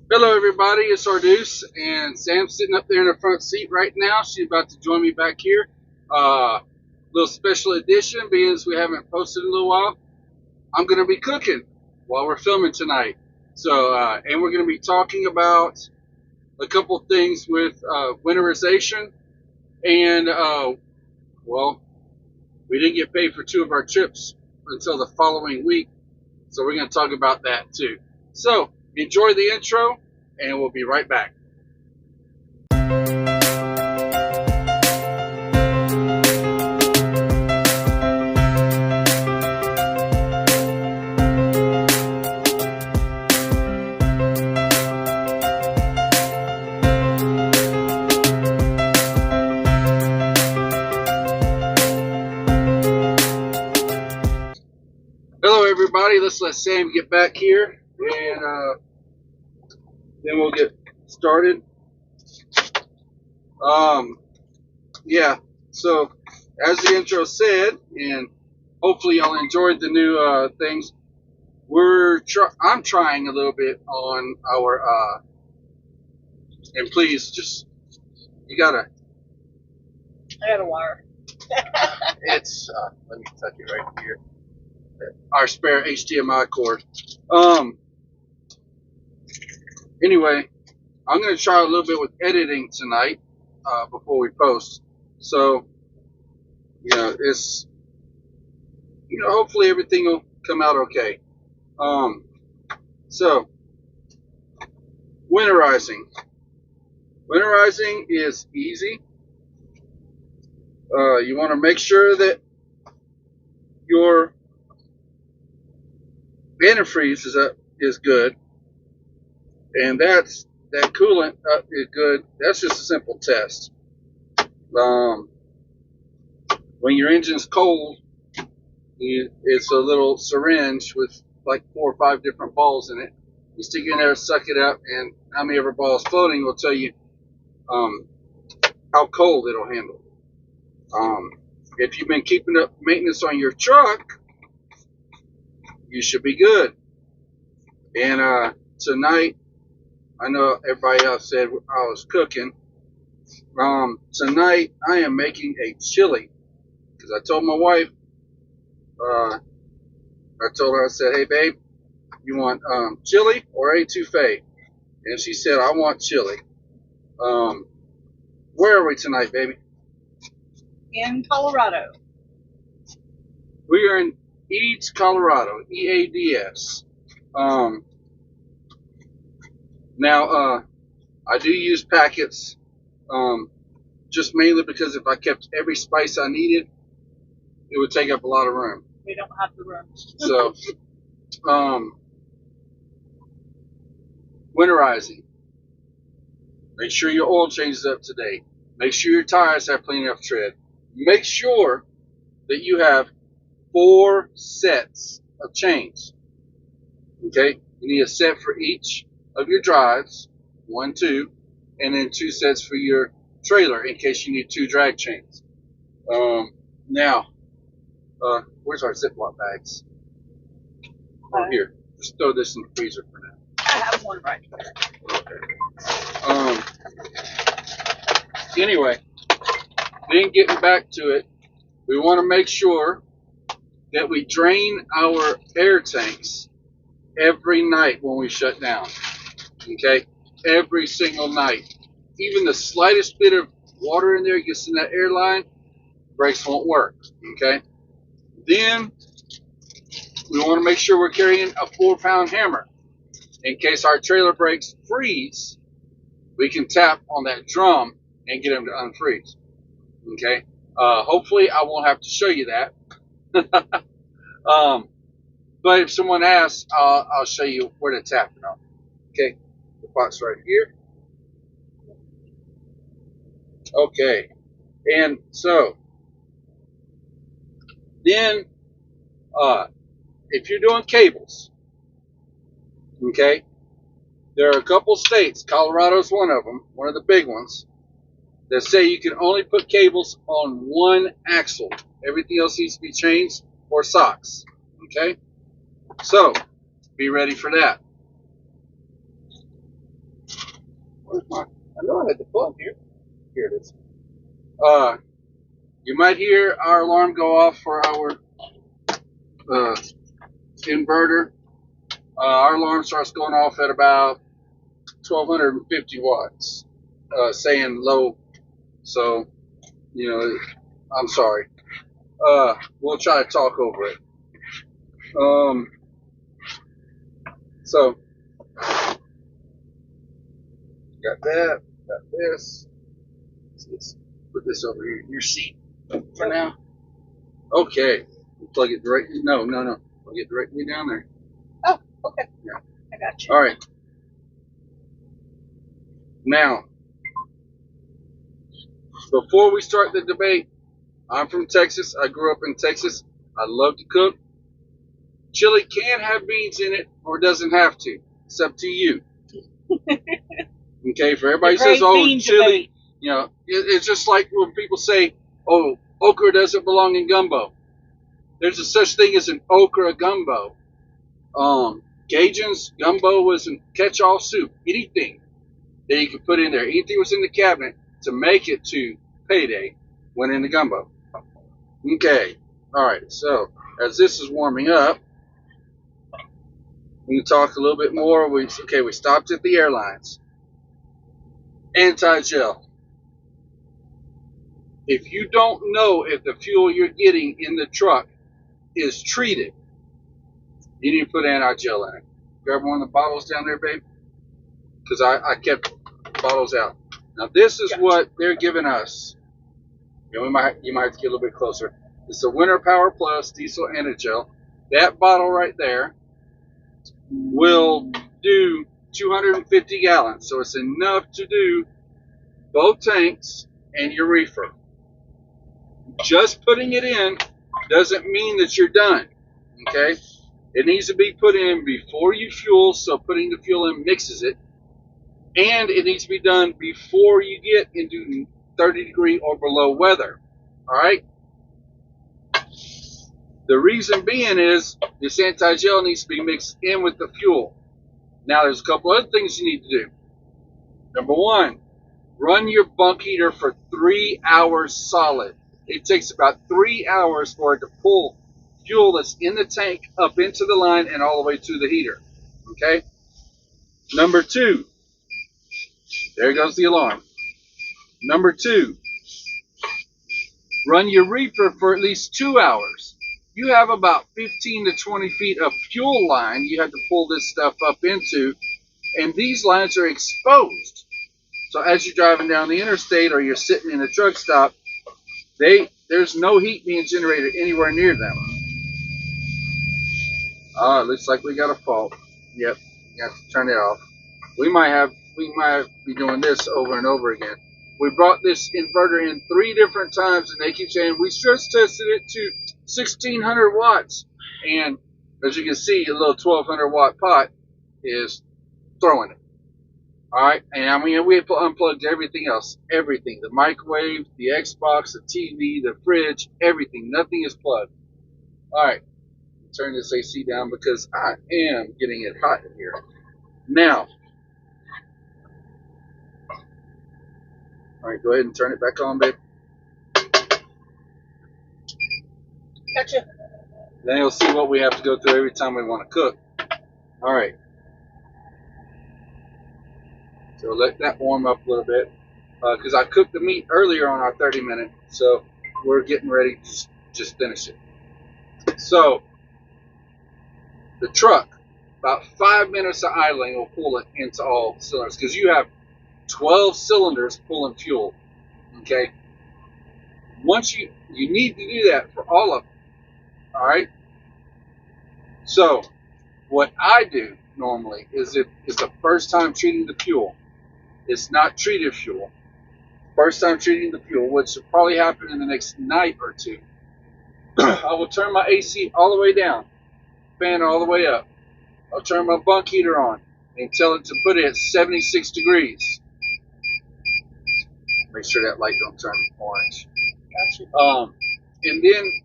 Hello, everybody. It's Arduce, and Sam's sitting up there in the front seat right now. She's about to join me back here. Little special edition, being as we haven't posted in a little while. I'm going to be cooking while we're filming tonight. And we're going to be talking about a couple things with winterization, and well, we didn't get paid for 2 of our trips until the following week, so we're going to talk about that too. So enjoy the intro, and we'll be right back. Hello, everybody. Let's let Sam get back here, and then we'll get started. Yeah. So, as the intro said, and hopefully y'all enjoyed the new things. I'm trying a little bit on our. And please, you gotta. I got a wire. It's let me tuck it right here. Our spare HDMI cord. Anyway, I'm going to try a little bit with editing tonight before we post. So, hopefully everything will come out okay. So, winterizing. Winterizing is easy. You want to make sure that your antifreeze is good, and that coolant is good. That's just a simple test. When your engine's cold, it's a little syringe with like 4 or 5 different balls in it. You stick it in there, suck it up, and how many ever balls floating will tell you how cold it'll handle. If you've been keeping up maintenance on your truck, you should be good. And tonight, I know everybody else said I was cooking. Tonight, I am making a chili. Because I told my wife, I said, hey, babe, you want chili or etouffee? And she said, I want chili. Where are we tonight, baby? In Colorado. We are in Eads, Colorado. EADS. Now, I do use packets, just mainly because if I kept every spice I needed, it would take up a lot of room. We don't have the room. So, winterizing. Make sure your oil change is up to date. Make sure your tires have plenty of tread. Make sure that you have 4 sets of chains. Okay? You need a set for each of your drives, 1, 2, and then 2 sets for your trailer in case you need 2 drag chains. Now, where's our Ziploc bags? Here. Just throw this in the freezer for now. I have one right here. Okay. Anyway, then getting back to it, we want to make sure that we drain our air tanks every night when we shut down. Okay? Every single night. Even the slightest bit of water in there gets in that air line, brakes won't work. Okay? Then we want to make sure we're carrying a 4-pound hammer. In case our trailer brakes freeze, we can tap on that drum and get them to unfreeze. Okay? Hopefully I won't have to show you that. But if someone asks, I'll show you where to tap it on. Okay? The box right here. Okay. And so, then, if you're doing cables, okay, there are a couple states, Colorado's one of them, one of the big ones, that say you can only put cables on 1 axle. Everything else needs to be chains or socks. Okay? So, be ready for that. Where's my? I know I had the plug here. Here it is. You might hear our alarm go off for our inverter. Our alarm starts going off at about 1250 watts, saying low. So, you know, I'm sorry. We'll try to talk over it. So, got that, got this. Let's put this over here in your seat for now. Okay. Plug it directly. No. Plug it directly down there. Oh, okay. Yeah. I got you. All right. Now, before we start the debate, I'm from Texas. I grew up in Texas. I love to cook. Chili can have beans in it or doesn't have to. It's up to you. Okay, for everybody who says, oh, chili, you know, it's just like when people say, oh, okra doesn't belong in gumbo. There's a such thing as an okra gumbo. Cajuns, gumbo was a catch-all soup. Anything that you could put in there, anything was in the cabinet to make it to payday went in the gumbo. Okay, all right, so as this is warming up, we can talk a little bit more. We stopped at the airlines. Anti-gel. If you don't know if the fuel you're getting in the truck is treated, you need to put anti-gel in it. Grab one of the bottles down there, babe, because I kept bottles out. Now this is what they're giving us. You know, you might have to get a little bit closer. It's the Winter Power Plus Diesel Anti-Gel. That bottle right there will do 250 gallons, so it's enough to do both tanks and your reefer. Just putting it in doesn't mean that you're done. Okay, it needs to be put in before you fuel, so putting the fuel in mixes it, and it needs to be done before you get into 30-degree or below weather. All right. The reason being is this anti-gel needs to be mixed in with the fuel. Now, there's a couple other things you need to do. Number one, run your bunk heater for 3 hours solid. It takes about 3 hours for it to pull fuel that's in the tank up into the line and all the way to the heater. Okay? Number two, there goes the alarm. Number two, run your reefer for at least 2 hours. You have about 15 to 20 feet of fuel line you have to pull this stuff up into, and these lines are exposed. So as you're driving down the interstate or you're sitting in a truck stop, there's no heat being generated anywhere near them. It looks like we got a fault. Yep, you have to turn it off. We might be doing this over and over again. We brought this inverter in 3 different times, and they keep saying we stress tested it to 1600 watts. And as you can see, a little 1200 watt pot is throwing it. All right, and I mean, we unplugged everything else. Everything. The microwave, the Xbox, the TV, the fridge, everything. Nothing is plugged. All right, turn this AC down because I am getting it hot in here. Now, all right, go ahead and turn it back on, babe. Gotcha. Then you'll see what we have to go through every time we want to cook. All right. So let that warm up a little bit. Because I cooked the meat earlier on our 30-minute. So we're getting ready to just finish it. So the truck, about 5 minutes of idling will pull it into all cylinders. Because you have 12 cylinders pulling fuel. Okay? Once you need to do that for all of them. All right? So what I do normally is if it's the first time treating the fuel, it's not treated fuel. First time treating the fuel, which will probably happen in the next night or two, I will turn my AC all the way down, fan all the way up. I'll turn my bunk heater on and tell it to put it at 76 degrees. Make sure that light don't turn orange. Gotcha. And then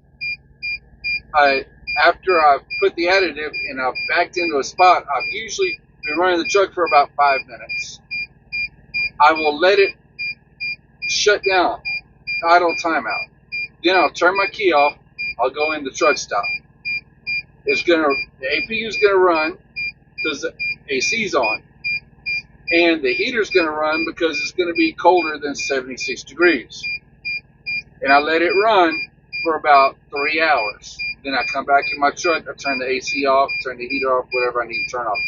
after I've put the additive and I've backed into a spot, I've usually been running the truck for about 5 minutes. I will let it shut down, idle timeout. Then I'll turn my key off. I'll go in the truck stop. The APU is gonna run because the AC's on, and the heater's gonna run because it's gonna be colder than 76 degrees. And I let it run for about 3 hours. Then I come back in my truck. I turn the AC off, turn the heater off, whatever I need to turn off.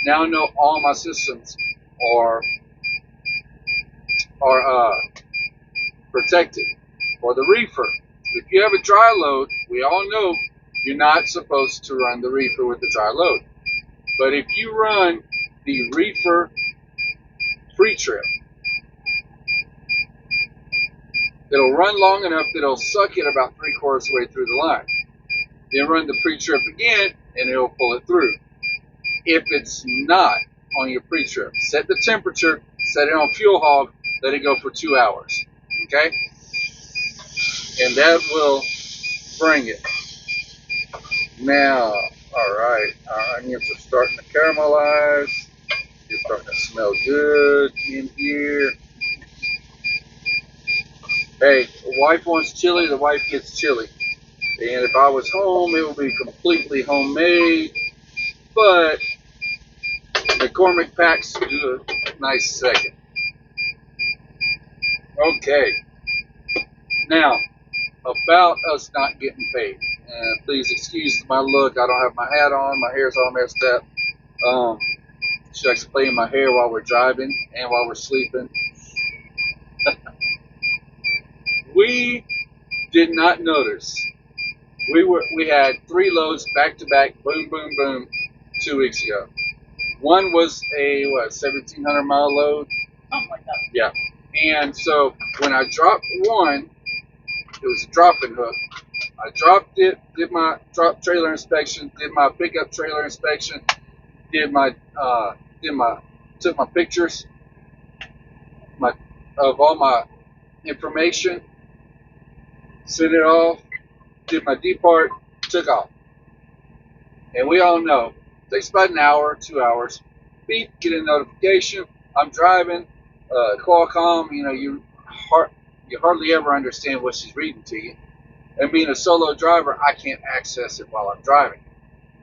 Now I know all my systems are protected. For the reefer, if you have a dry load, we all know you're not supposed to run the reefer with the dry load. But if you run the reefer pre-trip, it'll run long enough that it'll suck it about 3/4 of the way through the line. Then run the pre-trip again, and it'll pull it through. If it's not on your pre-trip, set the temperature, set it on fuel hog, let it go for 2 hours. Okay? And that will bring it. Now, alright, our onions are starting to caramelize. It's starting to smell good in here. Hey, the wife wants chili, the wife gets chili. And if I was home, it would be completely homemade. But McCormick packs do a nice second. Okay. Now, about us not getting paid. And please excuse my look. I don't have my hat on. My hair's all messed up. She likes playing my hair while we're driving and while we're sleeping. We did not notice. We had 3 loads back to back, boom, boom, boom, 2 weeks ago. One was a 1,700 mile load. Something like that. Yeah. And so when I dropped one, it was a dropping hook. I dropped it, did my drop trailer inspection, did my pickup trailer inspection, took my pictures of all my information, sent it off, did my depart, took off. And we all know it takes about an hour, 2 hours. Beep, get a notification. I'm driving. Qualcomm, you hardly ever understand what she's reading to you. And being a solo driver, I can't access it while I'm driving.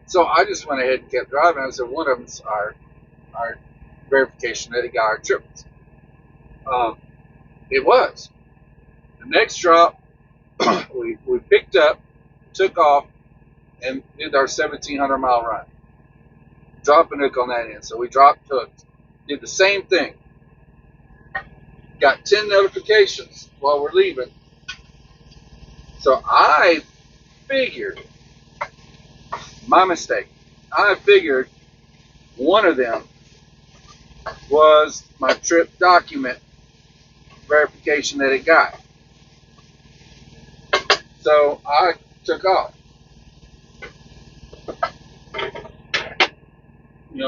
So I just went ahead and kept driving. I said one of them's our verification that it got our triples. It was. The next drop, we picked up, took off, and did our 1,700 mile run. Dropping hook on that end. So we dropped hooked. Did the same thing. Got 10 notifications while we're leaving. So I figured, my mistake, I figured one of them was my trip document verification that it got. So I took off.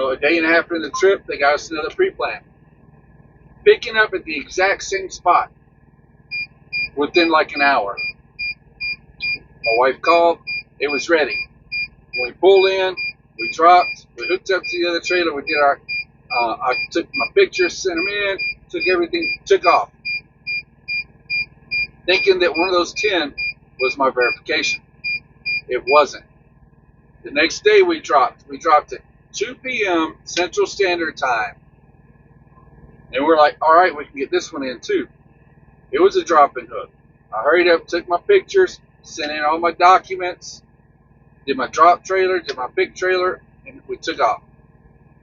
A day and a after the trip, they got us another pre-plan. Picking up at the exact same spot within like an hour. My wife called, it was ready. When we pulled in, we dropped, we hooked up to the other trailer, we did I took my pictures, sent them in, took everything, took off. Thinking that one of those 10 was my verification. It wasn't. The next day we dropped at 2 p.m. Central Standard Time. And we're like, all right, we can get this one in too. It was a dropping hook. I hurried up, took my pictures, sent in all my documents, did my drop trailer, did my pick trailer, and we took off.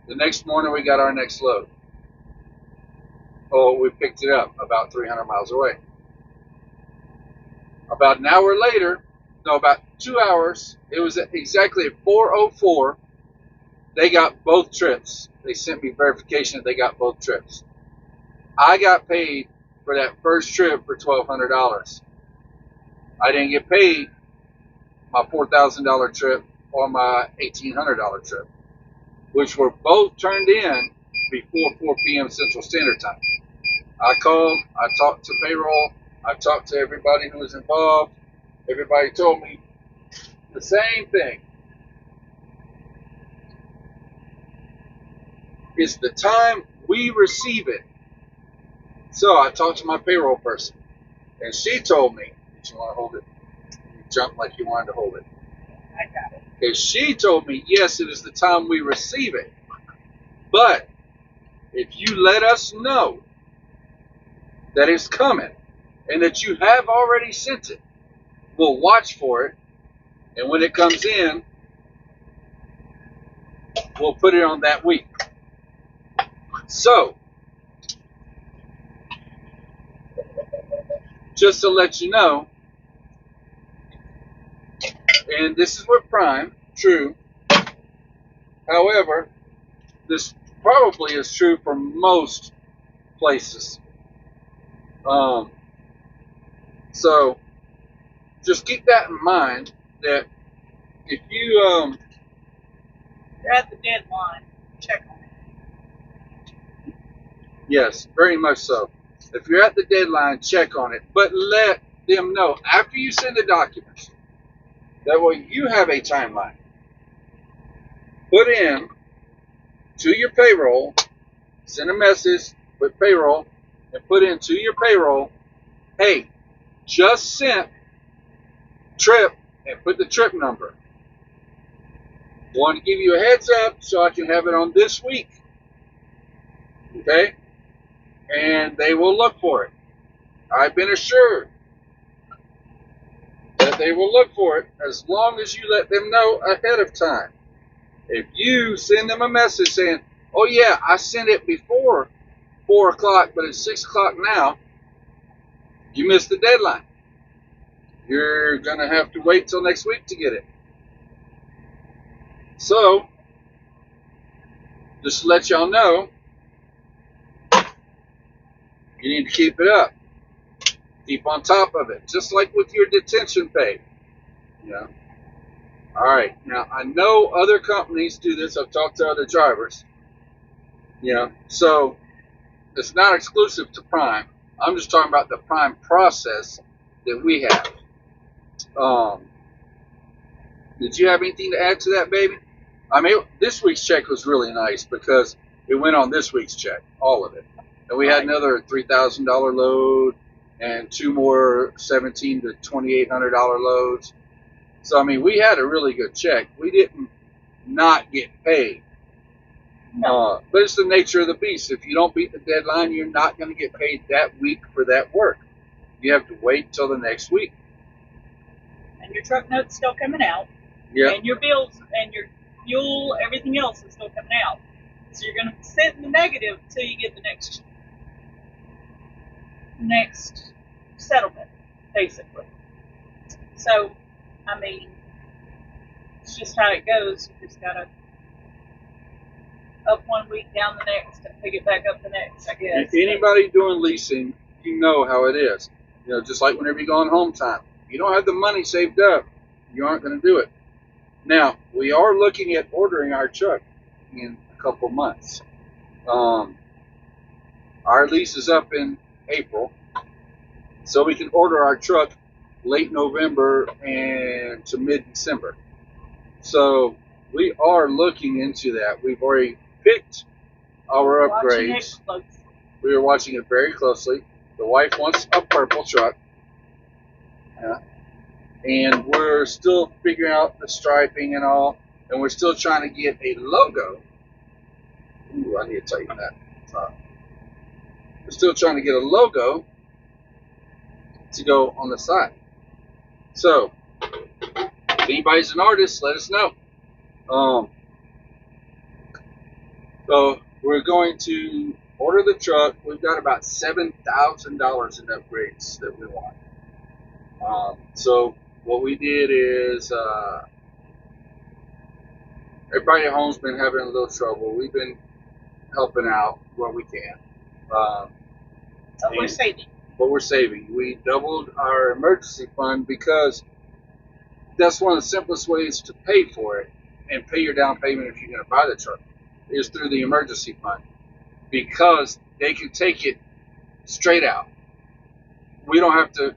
The next morning we got our next load. Oh, we picked it up about 300 miles away. About an hour later, about 2 hours, it was exactly at 4:04, they got both trips. They sent me verification that they got both trips. I got paid for that first trip for $1,200. I didn't get paid my $4,000 trip or my $1,800 trip, which were both turned in before 4 p.m. Central Standard Time. I called, I talked to Payroll, I talked to everybody who was involved. Everybody told me the same thing. It's the time we receive it So I talked to my payroll person, and she told me, "Did you want to hold it?" You jumped like you wanted to hold it. I got it. Okay, she told me, yes, it is the time we receive it. But if you let us know that it's coming and that you have already sent it, we'll watch for it. And when it comes in, we'll put it on that week. So, just to let you know, and this is with Prime, true. However, this probably is true for most places. So, just keep that in mind that if you, You're at the deadline. Check on it. yes, very much so. If you're at the deadline, check on it, but let them know after you send the documents. That way you have a timeline. Put in to your payroll, send a message with payroll, and put into your payroll, hey, just sent trip, and put the trip number. Want to give you a heads up so I can have it on this week. Okay? And they will look for it. I've been assured that they will look for it as long as you let them know ahead of time. If you send them a message saying, oh yeah, I sent it before 4 o'clock, but it's 6 o'clock now, you missed the deadline. You're going to have to wait till next week to get it. So, just to let y'all know, you need to keep it up. Keep on top of it, just like with your detention pay. You know? All right. Now, I know other companies do this. I've talked to other drivers. You know, so it's not exclusive to Prime. I'm just talking about the Prime process that we have. Did you have anything to add to that, baby? I mean, this week's check was really nice because it went on this week's check, all of it. And we had another $3,000 load and 2 more $1,700 to $2,800 loads. So, I mean, we had a really good check. We didn't not get paid. No. But it's the nature of the beast. If you don't beat the deadline, you're not going to get paid that week for that work. You have to wait till the next week. And your truck note's still coming out. Yeah. And your bills and your fuel, everything else is still coming out. So you're going to sit in the negative until you get the next settlement, basically. So, I mean, it's just how it goes. You just got to up one week, down the next, and pick it back up the next, I guess. If anybody doing leasing, you know how it is. You know, just like whenever you go on home time. If you don't have the money saved up, you aren't going to do it. Now, we are looking at ordering our truck in a couple months. Our lease is up in April, so we can order our truck late November and to mid-December. So we are looking into that. We've already picked our upgrades. We are watching it very closely. The wife wants a purple truck. And we're still figuring out the striping and all. And we're still trying to get a logo. Ooh, I need to tighten that. We're still trying to get a logo to go on the side. So, if anybody's an artist, let us know. So, we're going to order the truck. We've got about $7,000 in upgrades that we want. So, what we did is, everybody at home's been having a little trouble. We've been helping out where we can. So we're saving. But we're saving. We doubled our emergency fund because that's one of the simplest ways to pay for it and pay your down payment if you're going to buy the truck is through the emergency fund because they can take it straight out. We don't have to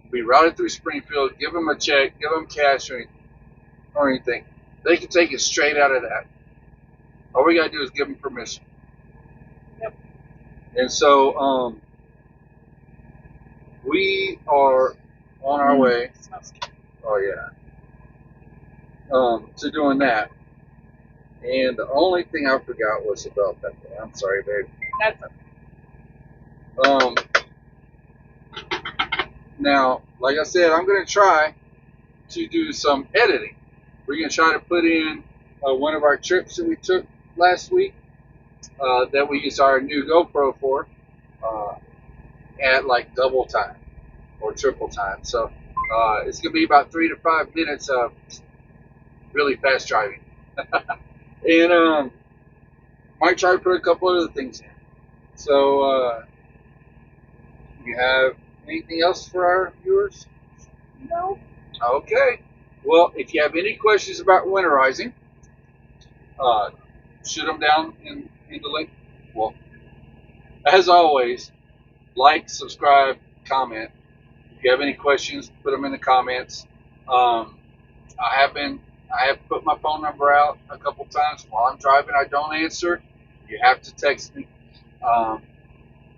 be routed through Springfield, give them a check, give them cash or anything. They can take it straight out of that. All we got to do is give them permission. Yep. And so we are on our way. It smells good. Oh yeah. To doing that. And the only thing I forgot was the bell pepper. I'm sorry, babe. That's okay. Now, like I said, I'm going to try to do some editing. We're going to try to put in one of our trips that we took last week that we used our new GoPro for at like double time or triple time. So it's going to be about 3 to 5 minutes of really fast driving. And might try to put a couple other things in. So you have anything else for our viewers? No. Okay. Well, if you have any questions about winterizing, shoot them down in the link. Well, as always, like, subscribe, comment. If you have any questions, put them in the comments. I have put my phone number out a couple times while I'm driving. I don't answer. You have to text me.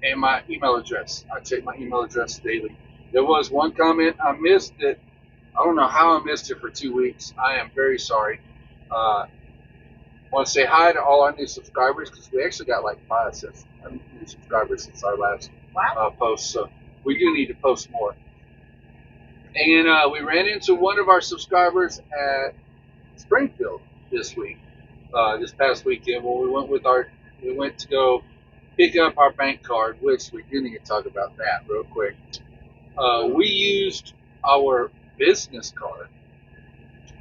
And my email address. I check my email address daily. There was one comment I missed that I don't know how I missed it for 2 weeks. I am very sorry. I want to say hi to all our new subscribers because we actually got like 5 new subscribers since our last post. So we do need to post more. And we ran into one of our subscribers at Springfield this week, this past weekend when we went to go pick up our bank card, which we do need to talk about that real quick. We used our business card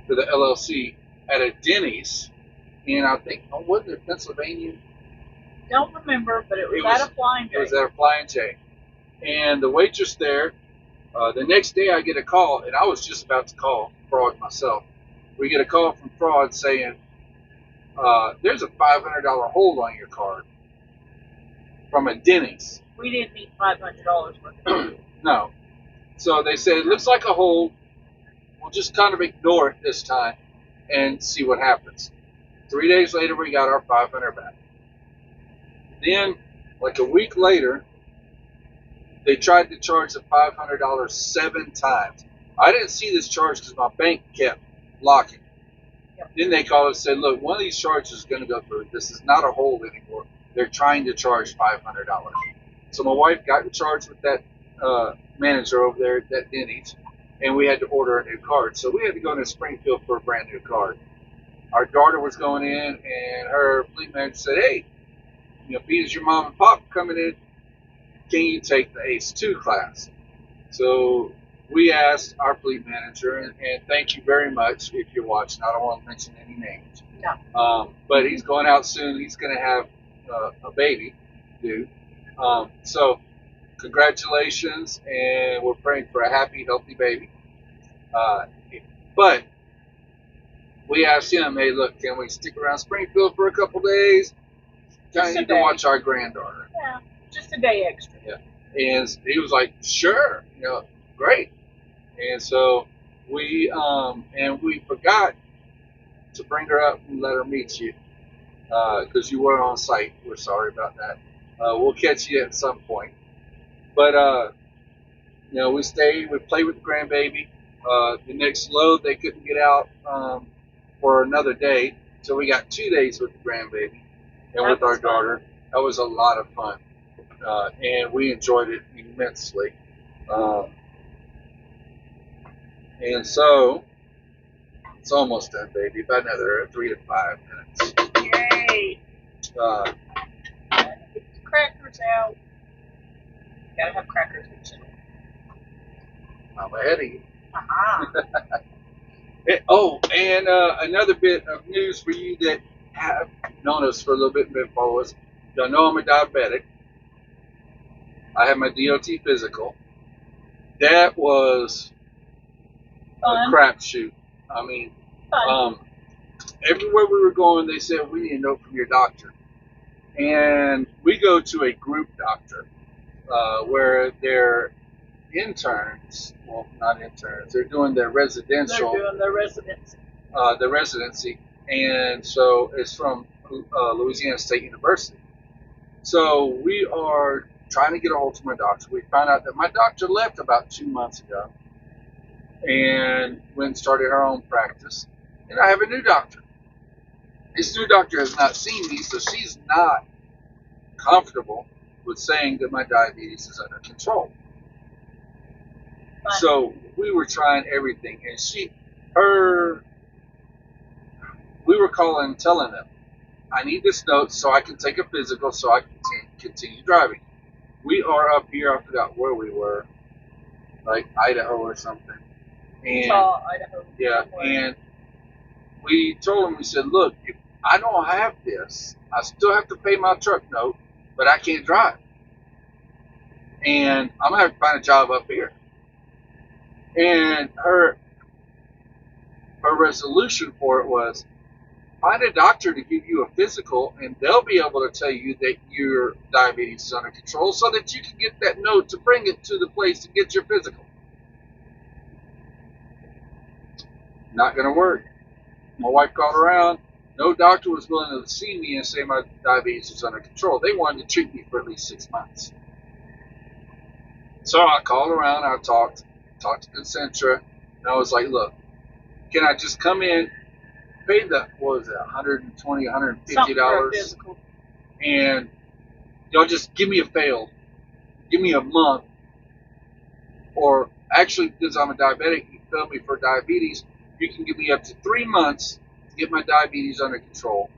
for the LLC at a Denny's, and I think, wasn't it Pennsylvania? Don't remember, but it was at a Flying J. It was at a Flying J. And the waitress there, the next day I get a call, and I was just about to call fraud myself. We get a call from fraud saying, there's a $500 hold on your card from a Denny's. We didn't need $500 worth of it. No. So they said, it looks like a hold. We'll just kind of ignore it this time and see what happens. 3 days later, we got our $500 back. Then, like a week later, they tried to charge the $500 7 times. I didn't see this charge because my bank kept locking. Yep. Then they called and said, look, one of these charges is going to go through. This is not a hold anymore. They're trying to charge $500. So my wife got in charge with that manager over there at that Denny's, and we had to order a new card. So we had to go into Springfield for a brand new card. Our daughter was going in, and her fleet manager said, hey, being as your mom and pop coming in, can you take the ACE 2 class? So we asked our fleet manager, and thank you very much if you're watching. I don't want to mention any names. No. But he's going out soon. He's going to have a baby due. So congratulations, and we're praying for a happy, healthy baby. But we asked him, hey, look, can we stick around Springfield for a couple days? Kind of need to watch our granddaughter. Yeah, just a day extra. Yeah. And he was like, sure, great. And so we forgot to bring her up and let her meet you because you weren't on site. We're sorry about that. We'll catch you at some point. But, we stayed, we played with the grandbaby. The next load, they couldn't get out for another day. So we got 2 days with the grandbaby and with our daughter. That was a lot of fun. And we enjoyed it immensely. And so, it's almost done, baby. About another 3 to 5 minutes. Yay! Uh, Get the crackers out. Gotta have crackers with chili. I'm ahead of you. Uh-huh. And another bit of news for you that have known us for a little bit and been followers. Y'all know I'm a diabetic. I have my DOT physical. That was Fun. a crapshoot. I mean, Fun. Everywhere we were going, they said, we need a note from your doctor. And we go to a group doctor where they're interns, well, not interns, they're doing their residential. They're doing their residency. The residency. And so it's from Louisiana State University. So we are trying to get a hold of my doctor. We found out that my doctor left about 2 months ago and went and started her own practice. And I have a new doctor. This new doctor has not seen me, so she's not comfortable with saying that my diabetes is under control. So we were trying everything, and we were calling and telling them, I need this note so I can take a physical so I can continue driving. We are up here, I forgot where we were, like Idaho or something. And, Utah, Idaho. Yeah, and we told them, we said, look, if I don't have this, I still have to pay my truck note, but I can't drive. And I'm going to have to find a job up here. And her resolution for it was, find a doctor to give you a physical, and they'll be able to tell you that your diabetes is under control so that you can get that note to bring it to the place to get your physical. Not going to work. My wife called around. No doctor was willing to see me and say my diabetes was under control. They wanted to treat me for at least 6 months. So I called around. I talked to Concentra, and I was like, look, can I just come in, pay the, what was it, $120, $150, and y'all just give me a fail, give me a month, or actually, because I'm a diabetic, you failed me for diabetes, you can give me up to 3 months to get my diabetes under control,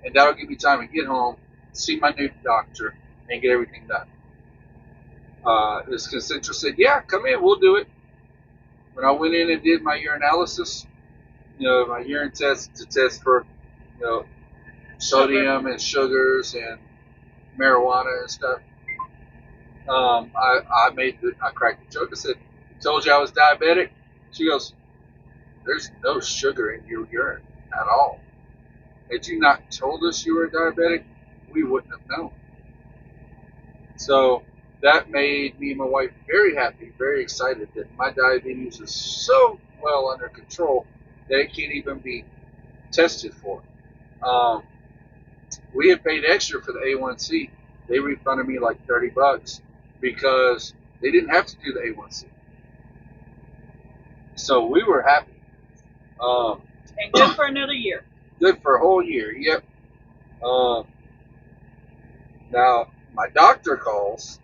and that'll give me time to get home, see my new doctor, and get everything done. This Concentra said, yeah, come in, we'll do it. When I went in and did my urinalysis, my urine test to test for, sodium and sugars and marijuana and stuff, I cracked the joke. I said, told you I was diabetic? She goes, there's no sugar in your urine at all. Had you not told us you were diabetic, we wouldn't have known. So that made me and my wife very happy, very excited that my diabetes is so well under control that it can't even be tested for. We had paid extra for the A1C. They refunded me like $30 because they didn't have to do the A1C. So we were happy. And good for another year. Good for a whole year, yep. Now, my doctor calls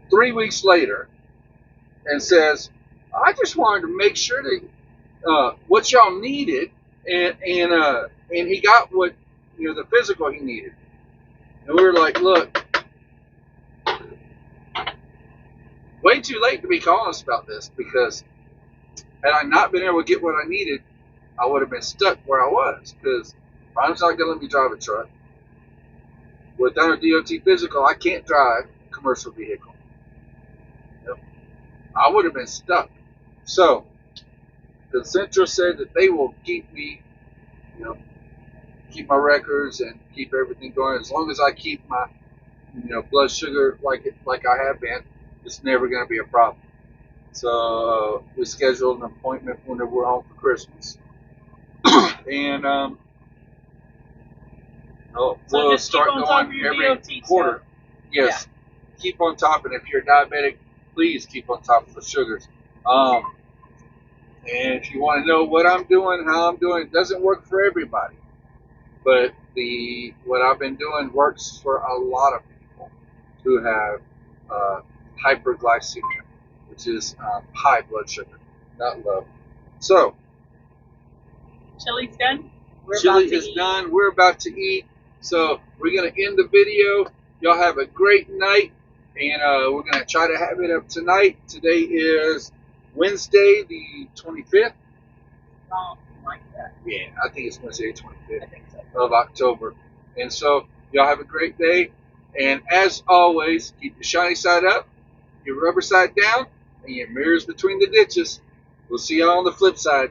3 weeks later and says, I just wanted to make sure that what y'all needed, and he got what, the physical he needed. And we were like, look, way too late to be calling us about this, because had I not been able to get what I needed, I would have been stuck where I was, because Ron's not going to let me drive a truck. Without a DOT physical, I can't drive a commercial vehicle. I would have been stuck. So, Concentra said that they will keep me, keep my records and keep everything going. As long as I keep my, blood sugar like I have been, it's never going to be a problem. So we scheduled an appointment when we're home for Christmas, and we'll start going every quarter. Yes, yeah. Keep on top, and if you're diabetic, please keep on top of the sugars. And if you want to know what I'm doing, how I'm doing, it doesn't work for everybody. But what I've been doing works for a lot of people who have hyperglycemia, which is high blood sugar, not low. So, chili's done? Chili is done. We're about to eat. So, we're going to end the video. Y'all have a great night. And we're going to try to have it up tonight. Today is Wednesday, the 25th. Something like that. Yeah, I think it's Wednesday, the 25th of October. And so, y'all have a great day. And as always, keep your shiny side up, your rubber side down, and your mirrors between the ditches. We'll see y'all on the flip side.